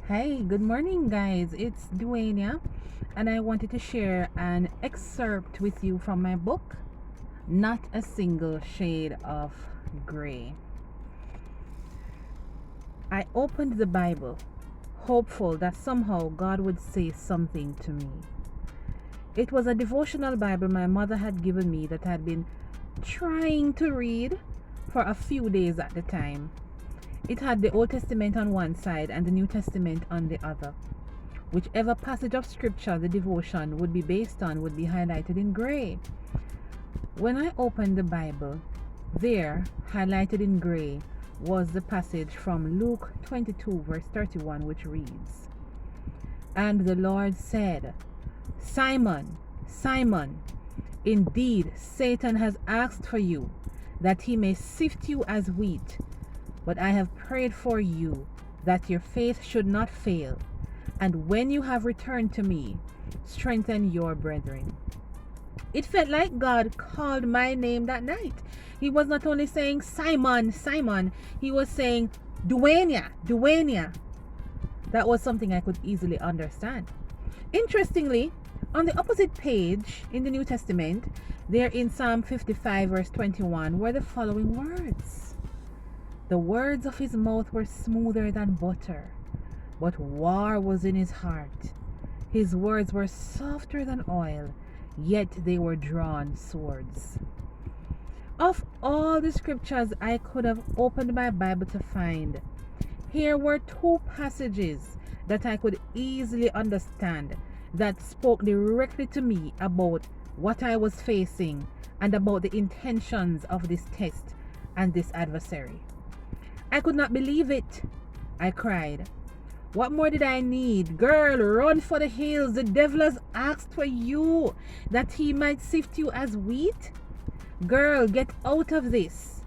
Hey, good morning, guys. It's Duania, and I wanted to share an excerpt with you from my book, Not a Single Shade of Gray. I opened the Bible, hopeful that somehow God would say something to me. It was a devotional Bible my mother had given me that I had been trying to read for a few days at the time. It had the Old Testament on one side and the New Testament on the other. Whichever passage of scripture the devotion would be based on would be highlighted in gray. When I opened the Bible, there, highlighted in gray, was the passage from Luke 22, verse 31, which reads, "And the Lord said, Simon, Simon, indeed Satan has asked for you, that he may sift you as wheat. But I have prayed for you, that your faith should not fail. And when you have returned to me, strengthen your brethren." It felt like God called my name that night. He was not only saying, "Simon, Simon," he was saying, "Duania, Duania." That was something I could easily understand. Interestingly, on the opposite page in the New Testament, there in Psalm 55, verse 21, were the following words. "The words of his mouth were smoother than butter, but war was in his heart. His words were softer than oil, yet they were drawn swords." Of all the scriptures I could have opened my Bible to find, here were two passages that I could easily understand that spoke directly to me about what I was facing and about the intentions of this test and this adversary. I could not believe it. I cried. What more did I need? Girl, run for the hills. The devil has asked for you, that he might sift you as wheat. Girl, get out of this.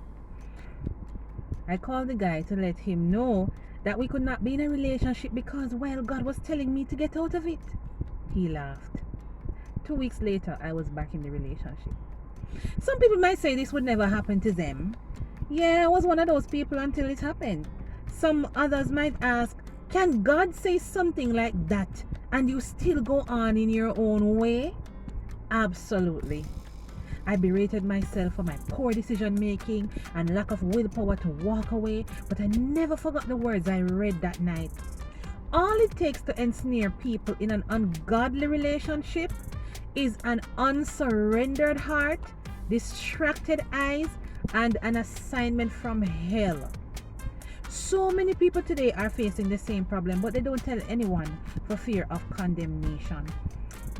I called the guy to let him know that we could not be in a relationship because, well, God was telling me to get out of it. He laughed. 2 weeks later, I was back in the relationship. Some people might say this would never happen to them. Yeah, I was one of those people until it happened. Some others might ask, can God say something like that and you still go on in your own way? Absolutely. I berated myself for my poor decision making and lack of willpower to walk away, but I never forgot the words I read that night. All it takes to ensnare people in an ungodly relationship is an unsurrendered heart, distracted eyes, and an assignment from hell. So many people today are facing the same problem, but they don't tell anyone for fear of condemnation.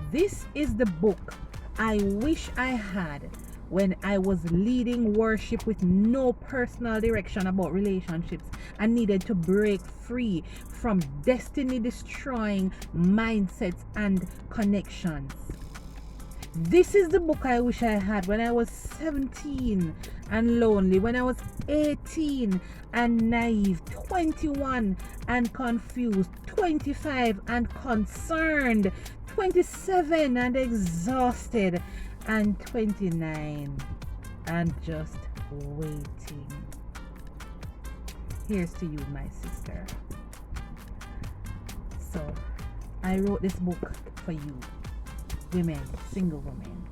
This is the book I wish I had when I was leading worship with no personal direction about relationships and needed to break free from destiny destroying mindsets and connections. This is the book I wish I had when I was 17 and lonely, when I was 18 and naive, 21 and confused, 25 and concerned, 27 and exhausted, and 29 and just waiting. Here's to you, my sister. So, I wrote this book for you, women, single women.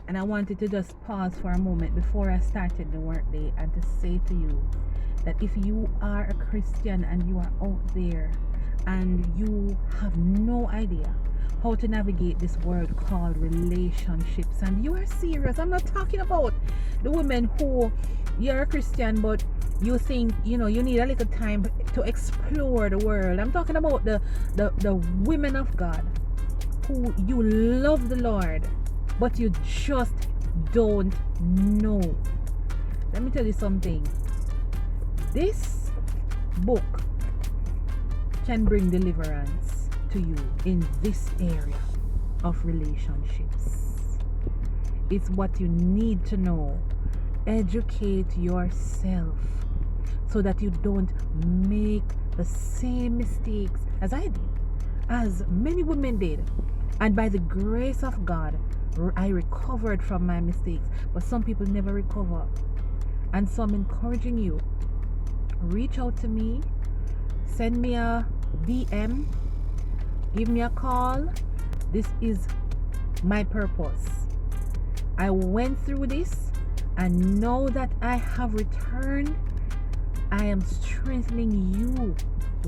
And I wanted to just pause for a moment before I started the workday and to say to you that if you are a Christian and you are out there and you have no idea how to navigate this world called relationships and you are serious, I'm not talking about the women who you're a Christian but you think you need a little time to explore the world. I'm talking about the women of God who you love the Lord but you just don't know. Let me tell you something. This book can bring deliverance to you in this area of relationships. It's what you need to know. Educate yourself so that you don't make the same mistakes as I did, as many women did. And by the grace of God, I recovered from my mistakes. But some people never recover. And so I'm encouraging you, reach out to me, send me a DM, give me a call. This is my purpose. I went through this, and now that I have returned, I am strengthening you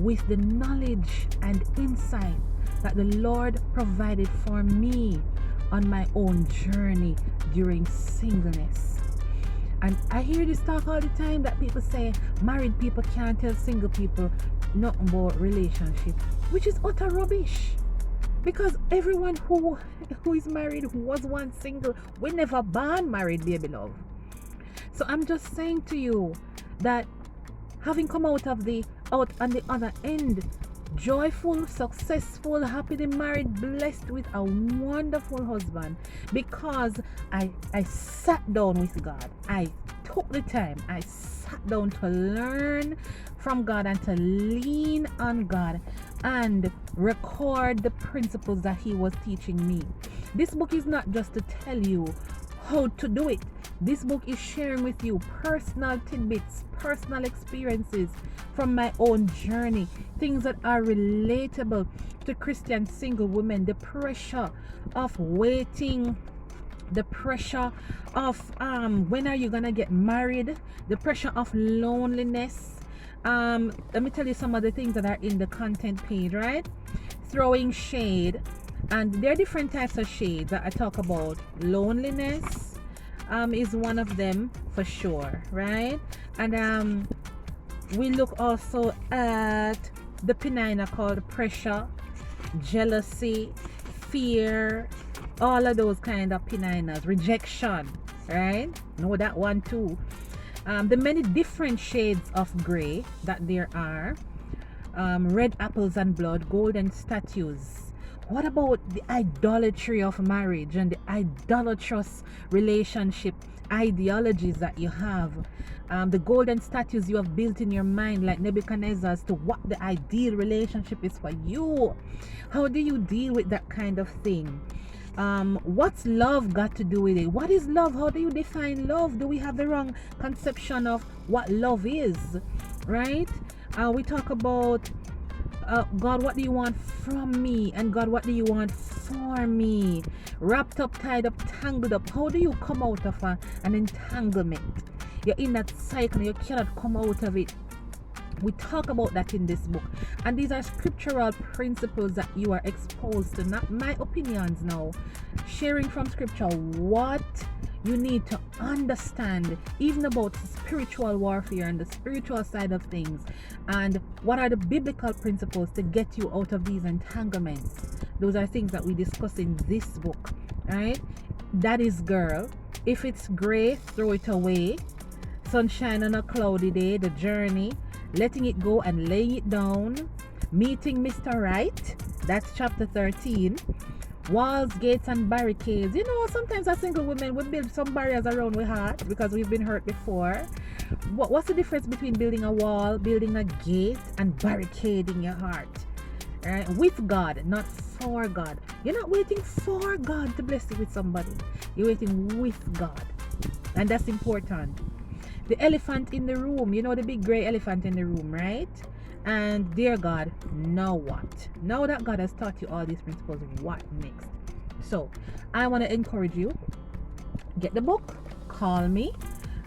with the knowledge and insight that the Lord provided for me on my own journey during singleness. And I hear this talk all the time, that people say married people can't tell single people nothing about relationship, which is utter rubbish. Because everyone who is married, who was once single, we never born married, baby love. So I'm just saying to you that having come out on the other end, joyful, successful, happily married, blessed with a wonderful husband, because I sat down with God. I took the time. I sat down to learn from God and to lean on God and record the principles that He was teaching me. This book is not just to tell you how to do it. This book is sharing with you personal tidbits, personal experiences from my own journey, things that are relatable to Christian single women, the pressure of waiting, the pressure of when are you gonna get married, the pressure of loneliness. Let me tell you some of the things that are in the content page, right? Throwing shade, and there are different types of shade that I talk about. Loneliness is one of them for sure, right? And we look also at the penina called pressure, jealousy, fear, all of those kind of peninas, rejection, right? Know that one too. The many different shades of gray that there are, red apples and blood, golden statues. What about the idolatry of marriage and the idolatrous relationship ideologies that you have? The golden statues you have built in your mind, like Nebuchadnezzar, as to what the ideal relationship is for you. How do you deal with that kind of thing? What's love got to do with it? What is love? How do you define love? Do we have the wrong conception of what love is? Right? We talk about God, what do you want from me? And God, what do you want for me? Wrapped up, tied up, tangled up. How do you come out of an entanglement? You're in that cycle, you cannot come out of it. We talk about that in this book, and these are scriptural principles that you are exposed to, not my opinions now. Sharing from scripture what you need to understand, even about spiritual warfare and the spiritual side of things, and what are the biblical principles to get you out of these entanglements. Those are things that we discuss in this book, right? That is, girl, if it's gray, throw it away. Sunshine on a cloudy day, the journey, letting it go and laying it down, meeting Mr. Right, that's chapter 13. Walls, gates, and barricades. You know, sometimes as single women, we build some barriers around our heart because we've been hurt before. What's the difference between building a wall, building a gate, and barricading your heart? Right? With God, not for God. You're not waiting for God to bless you with somebody. You're waiting with God. And that's important. The elephant in the room, you know, the big gray elephant in the room, right? And dear God, now what? Now that God has taught you all these principles, what next? So I want to encourage you, get the book, call me,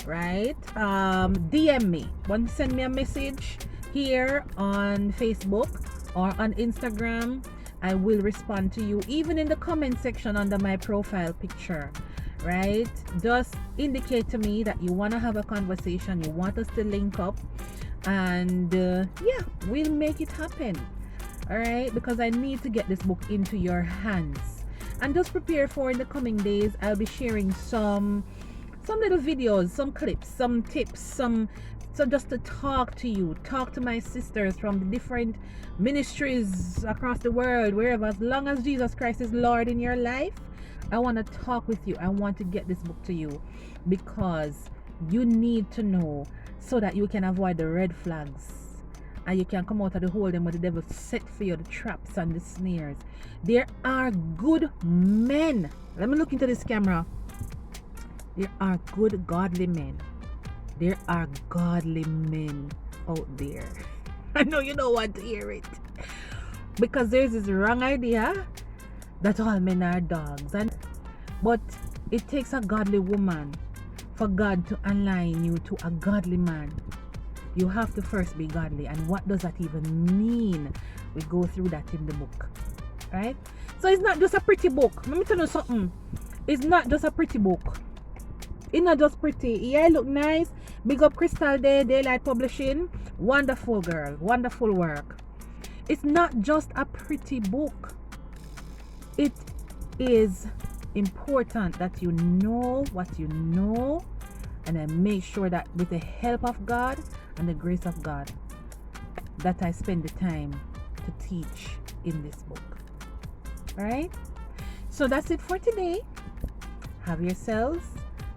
right? DM me. Want to send me a message here on Facebook or on Instagram, I will respond to you, even in the comment section under my profile picture. Right? Just indicate to me that you want to have a conversation, you want us to link up, and yeah, we'll make it happen. All right, because I need to get this book into your hands. And just prepare for, in the coming days, I'll be sharing some little videos, some clips, some tips, so just to talk to you, talk to my sisters from the different ministries across the world, wherever, as long as Jesus Christ is Lord in your life. I want to talk with you. I want to get this book to you because you need to know, so that you can avoid the red flags and you can come out of the hole them where the devil set for you, the traps and the snares. There are good men. Let me look into this camera. There are good godly men. There are godly men out there. I know you don't want to hear it. Because there's this wrong idea that all men are dogs, but it takes a godly woman for God to align you to a godly man. You have to first be godly. And what does that even mean? We go through that in the book, right? So it's not just a pretty book. Let me tell you something. It's not just a pretty book. It's not just pretty. Yeah, it look nice. Big up Crystal Day, Daylight Publishing. Wonderful girl. Wonderful work. It's not just a pretty book. It is important that you know what you know, and I make sure that with the help of God and the grace of God that I spend the time to teach in this book. Alright? So that's it for today. Have yourselves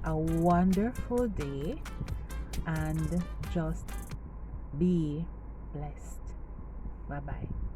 a wonderful day and just be blessed. Bye bye.